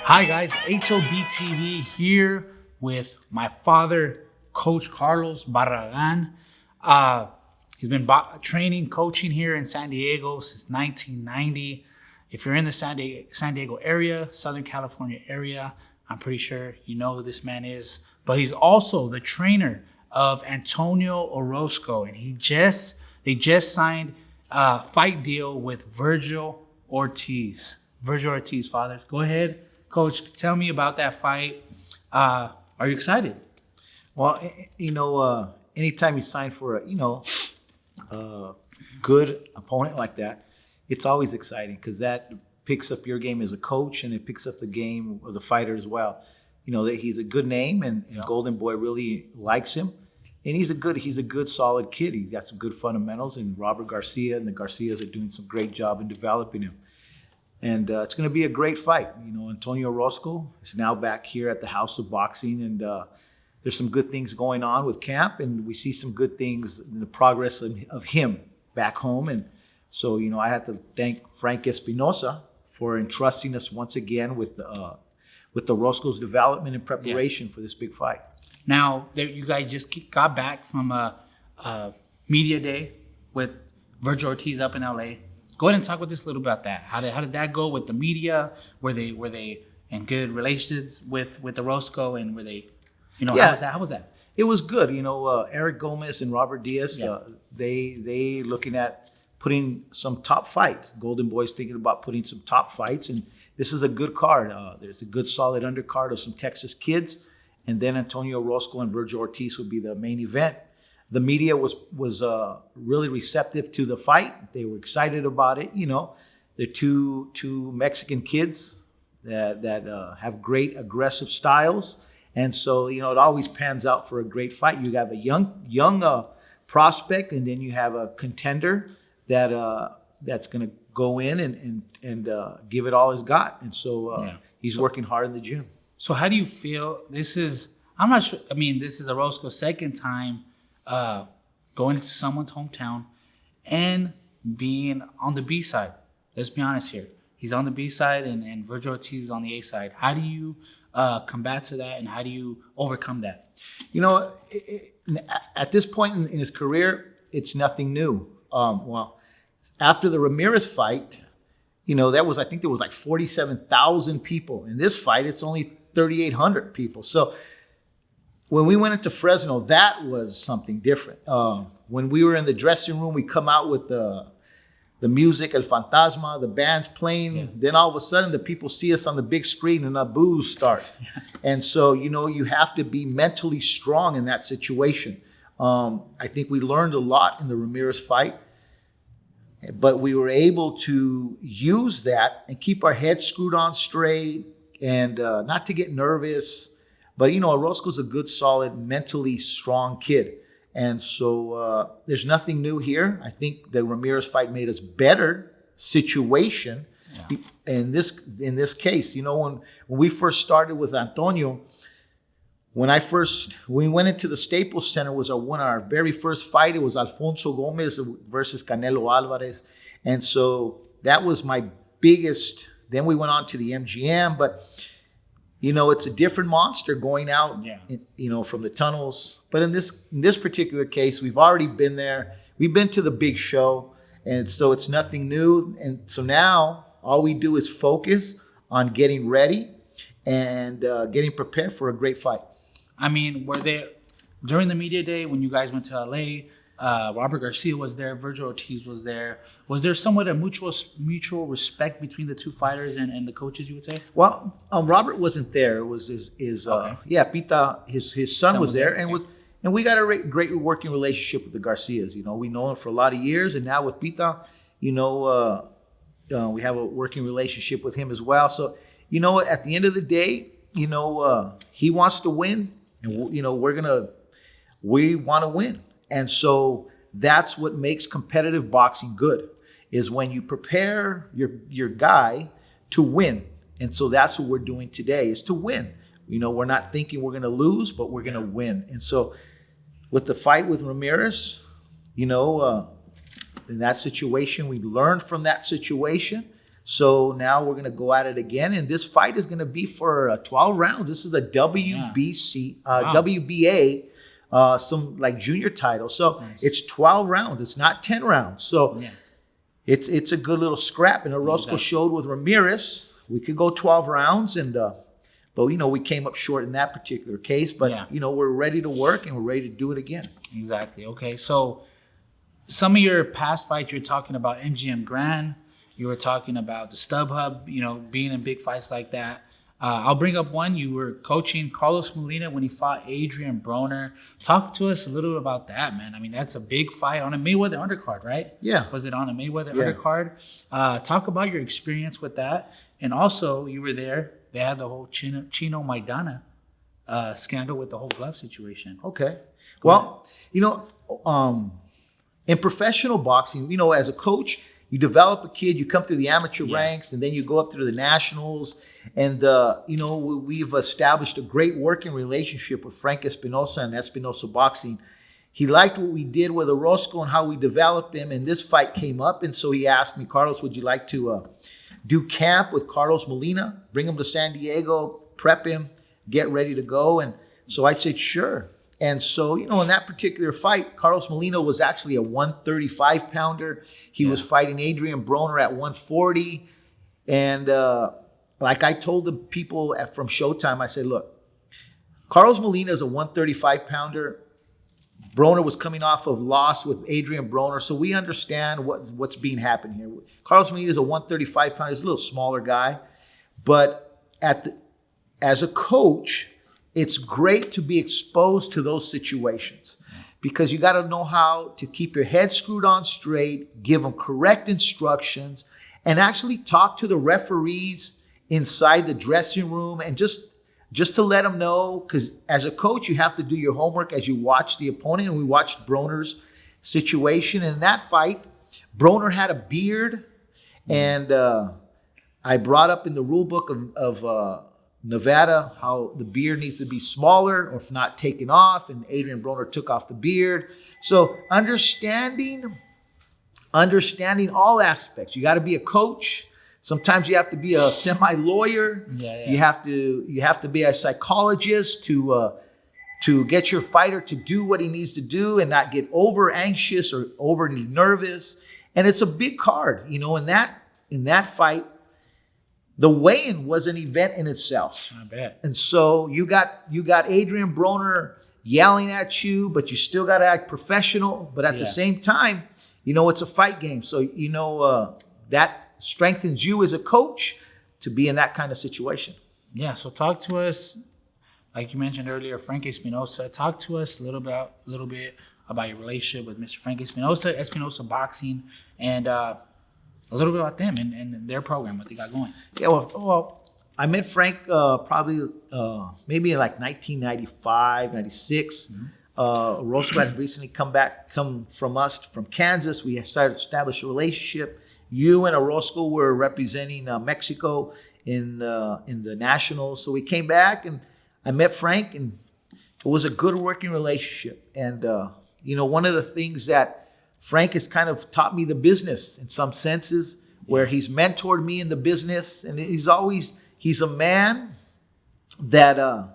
Hi guys, HOBTV here with my father, Coach Carlos Barragan. He's been training, coaching here in San Diego since 1990. If you're in the San Diego area, Southern California area, I'm pretty sure you know who this man is. But he's also the trainer of Antonio Orozco, and they just signed a fight deal with Virgil Ortiz. Virgil Ortiz, father. Go ahead, Coach. Tell me about that fight. Are you excited? Well, anytime you sign for a good opponent like that, it's always exciting because that picks up your game as a coach and it picks up the game of the fighter as well. You know that he's a good name and Golden Boy really likes him, and he's a good solid kid. He's got some good fundamentals, and Robert Garcia and the Garcias are doing some great job in developing him. And it's going to be a great fight. You know, Antonio Orozco is now back here at the House of Boxing, and there's some good things going on with camp, and we see some good things in the progress of him back home. And so, I have to thank Frank Espinosa for entrusting us once again with the Orozco's development and preparation for this big fight. Now, you guys just got back from a media day with Virgil Ortiz up in LA. Go ahead and talk with us a little about that. How did that go with the media? Were they in good relations with Orozco, and were they, how was that? It was good. Eric Gomez and Robert Diaz, they looking at putting some top fights. Golden Boy's thinking about putting some top fights, and this is a good card. There's a good solid undercard of some Texas kids, and then Antonio Orozco and Virgil Ortiz would be the main event. The media was really receptive to the fight. They were excited about it. They're two Mexican kids that have great aggressive styles, and so it always pans out for a great fight. You have a young prospect, and then you have a contender that's going to go in and give it all he's got. And so he's working hard in the gym. So how do you feel? I'm not sure. I mean, this is Orozco's second time going into someone's hometown and being on the B side. Let's be honest here. He's on the B side and Virgil Ortiz is on the A side. How do you combat to that, and how do you overcome that? At this point in his career, it's nothing new. After the Ramirez fight, I think there was like 47,000 people. In this fight, it's only 3,800 people. So when we went into Fresno, that was something different. When we were in the dressing room, we come out with the music, El Fantasma, the band's playing. Yeah. Then all of a sudden, the people see us on the big screen and the boos start. Yeah. And so, you have to be mentally strong in that situation. I think we learned a lot in the Ramirez fight, but we were able to use that and keep our heads screwed on straight and not to get nervous. But, Orozco's a good, solid, mentally strong kid. And so there's nothing new here. I think the Ramirez fight made us better situation in this case. When we first started with Antonio, when we went into the Staples Center, was our very first fight. It was Alfonso Gomez versus Canelo Alvarez. And so that was my biggest. Then we went on to the MGM, but it's a different monster going out, from the tunnels. But in this particular case, we've already been there. We've been to the big show, and so it's nothing new. And so now all we do is focus on getting ready and getting prepared for a great fight. I mean, were there during the media day when you guys went to LA? Robert Garcia was there. Virgil Ortiz was there. Was there somewhat a mutual respect between the two fighters and the coaches, you would say? Well, Robert wasn't there. It was his Pita, his son was there, and we got a great working relationship with the Garcias. We know him for a lot of years, and now with Pita, we have a working relationship with him as well. So, at the end of the day, he wants to win, and we want to win. And so that's what makes competitive boxing good, is when you prepare your guy to win. And so that's what we're doing today, is to win. We're not thinking we're going to lose, but we're going to win. And so with the fight with Ramirez, in that situation, we learned from that situation So now we're going to go at it again. And this fight is going to be for 12 rounds. This is a WBA, some like junior title. So it's 12 rounds. It's not 10 rounds. So it's a good little scrap. And Orozco showed with Ramirez, we could go 12 rounds. And but, we came up short in that particular case. But, we're ready to work and we're ready to do it again. Exactly. Okay. So some of your past fights, you're talking about MGM Grand. You were talking about the StubHub, being in big fights like that. I'll bring up one. You were coaching Carlos Molina when he fought Adrian Broner. Talk to us a little bit about that, man. I mean, that's a big fight on a Mayweather undercard, right? Yeah. Was it on a Mayweather undercard? Talk about your experience with that. And also, you were there. They had the whole Chino Maidana scandal with the whole glove situation. Okay. Well, in professional boxing, as a coach, you develop a kid, you come through the amateur ranks, and then you go up through the nationals. And, we've established a great working relationship with Frank Espinosa and Espinosa Boxing. He liked what we did with Orozco and how we developed him. And this fight came up. And so he asked me, Carlos, would you like to do camp with Carlos Molina, bring him to San Diego, prep him, get ready to go? And so I said, sure. And so, in that particular fight, Carlos Molina was actually a 135-pounder. He was fighting Adrian Broner at 140. And like I told the people from Showtime, I said, look, Carlos Molina is a 135-pounder. Broner was coming off of loss with Adrian Broner. So we understand what's being happened here. Carlos Molina is a 135-pounder. He's a little smaller guy. But as a coach, it's great to be exposed to those situations because you got to know how to keep your head screwed on straight, give them correct instructions, and actually talk to the referees inside the dressing room and just to let them know, because as a coach, you have to do your homework as you watch the opponent. And we watched Broner's situation. In that fight, Broner had a beard, and I brought up in the rule book of Nevada how the beard needs to be smaller or if not taken off, and Adrian Broner took off the beard. So understanding all aspects. You got to be a coach. Sometimes you have to be a semi-lawyer. You have to be a psychologist to get your fighter to do what he needs to do and not get over anxious or overly nervous. And it's a big card, in that fight. The weigh-in was an event in itself. I bet. And so you got Adrian Broner yelling at you, but you still got to act professional. But at the same time, it's a fight game. So, that strengthens you as a coach to be in that kind of situation. Yeah. So talk to us, like you mentioned earlier, Frank Espinosa. Talk to us a little bit about your relationship with Mr. Frank Espinosa, Espinosa Boxing, and a little bit about them and their program, what they got going. Yeah, well, I met Frank probably maybe in like 1995, 96. Orozco had recently come from Kansas. We started to establish a relationship. You and Orozco were representing Mexico in the nationals. So we came back and I met Frank, and it was a good working relationship. And, one of the things that Frank has kind of taught me the business in some senses, where he's mentored me in the business. And he's a man that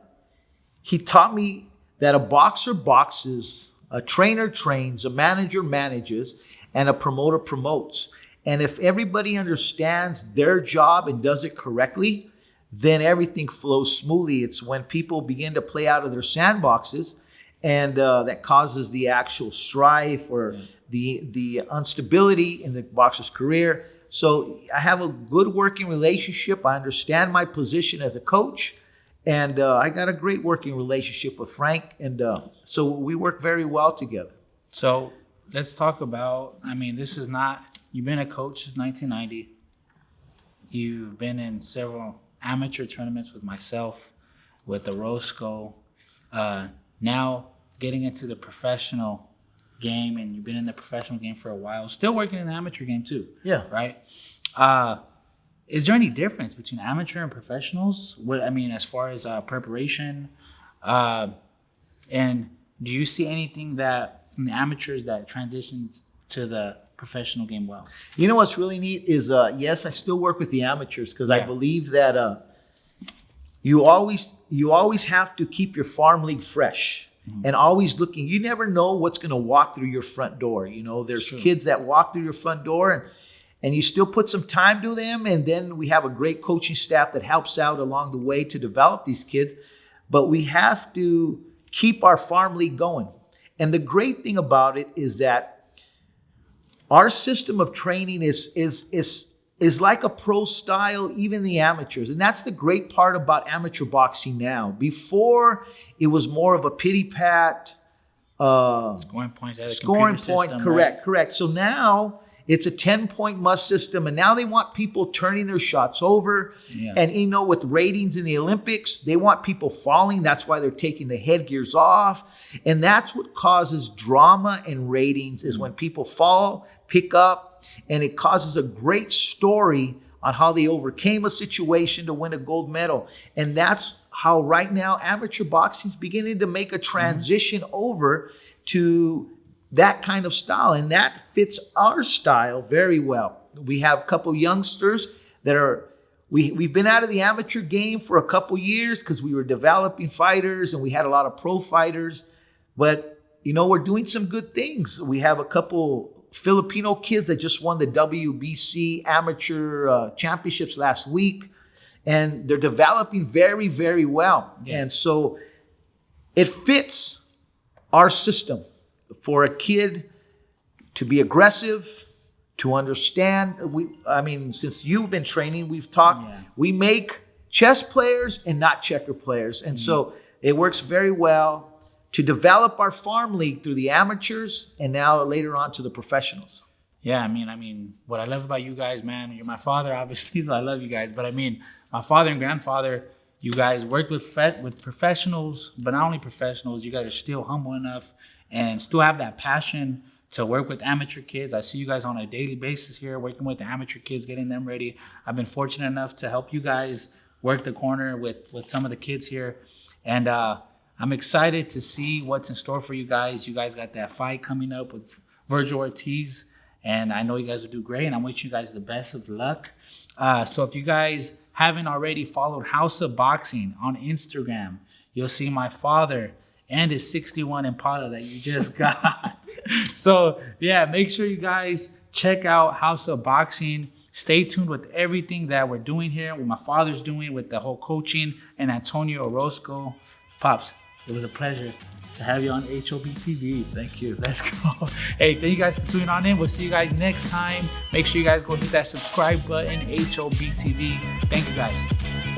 he taught me that a boxer boxes, a trainer trains, a manager manages, and a promoter promotes. And if everybody understands their job and does it correctly, then everything flows smoothly. It's when people begin to play out of their sandboxes and that causes the actual strife or the instability in the boxer's career. So I have a good working relationship. I understand my position as a coach, and I got a great working relationship with Frank. And so we work very well together. So let's talk about, you've been a coach since 1990. You've been in several amateur tournaments with myself, with Orozco. Now getting into the professional game, and you've been in the professional game for a while, still working in the amateur game too. Yeah. Right? Is there any difference between amateur and professionals? As far as preparation, and do you see anything that from the amateurs that transitions to the professional game well? You know what's really neat is, yes, I still work with the amateurs because I believe that you always have to keep your farm league fresh and always looking. You never know what's going to walk through your front door. You know, there's kids that walk through your front door and you still put some time to them. And then we have a great coaching staff that helps out along the way to develop these kids. But we have to keep our farm league going. And the great thing about it is that our system of training is like a pro style, even the amateurs. And that's the great part about amateur boxing now. Before, it was more of a pity pat. Scoring points. Scoring point, system, correct. So now it's a 10-point must system. And now they want people turning their shots over. Yeah. And, you know, with ratings in the Olympics, they want people falling. That's why they're taking the headgears off. And that's what causes drama and ratings is when people fall, pick up, and it causes a great story on how they overcame a situation to win a gold medal. And that's how right now amateur boxing is beginning to make a transition over to that kind of style. And that fits our style very well. We have a couple youngsters that are, we've been out of the amateur game for a couple years because we were developing fighters and we had a lot of pro fighters. But, you know, we're doing some good things. We have a couple Filipino kids that just won the WBC amateur championships last week. And they're developing very, very well. Yeah. And so it fits our system for a kid to be aggressive, to understand. Since you've been training, we've talked. Yeah. We make chess players and not checker players. And so it works very well to develop our farm league through the amateurs and now later on to the professionals. Yeah, I mean, what I love about you guys, man, you're my father, obviously, so I love you guys. But I mean, my father and grandfather, you guys worked with professionals, but not only professionals, you guys are still humble enough and still have that passion to work with amateur kids. I see you guys on a daily basis here, working with the amateur kids, getting them ready. I've been fortunate enough to help you guys work the corner with some of the kids here. And I'm excited to see what's in store for you guys. You guys got that fight coming up with Virgil Ortiz, and I know you guys will do great, and I wish you guys the best of luck. So if you guys haven't already followed House of Boxing on Instagram, you'll see my father and his 61 Impala that you just got. So yeah, make sure you guys check out House of Boxing. Stay tuned with everything that we're doing here, what my father's doing with the whole coaching, and Antonio Orozco. Pops, it was a pleasure to have you on HOB TV. Thank you. Let's go. Hey, thank you guys for tuning on in. We'll see you guys next time. Make sure you guys go hit that subscribe button, HOB TV. Thank you guys.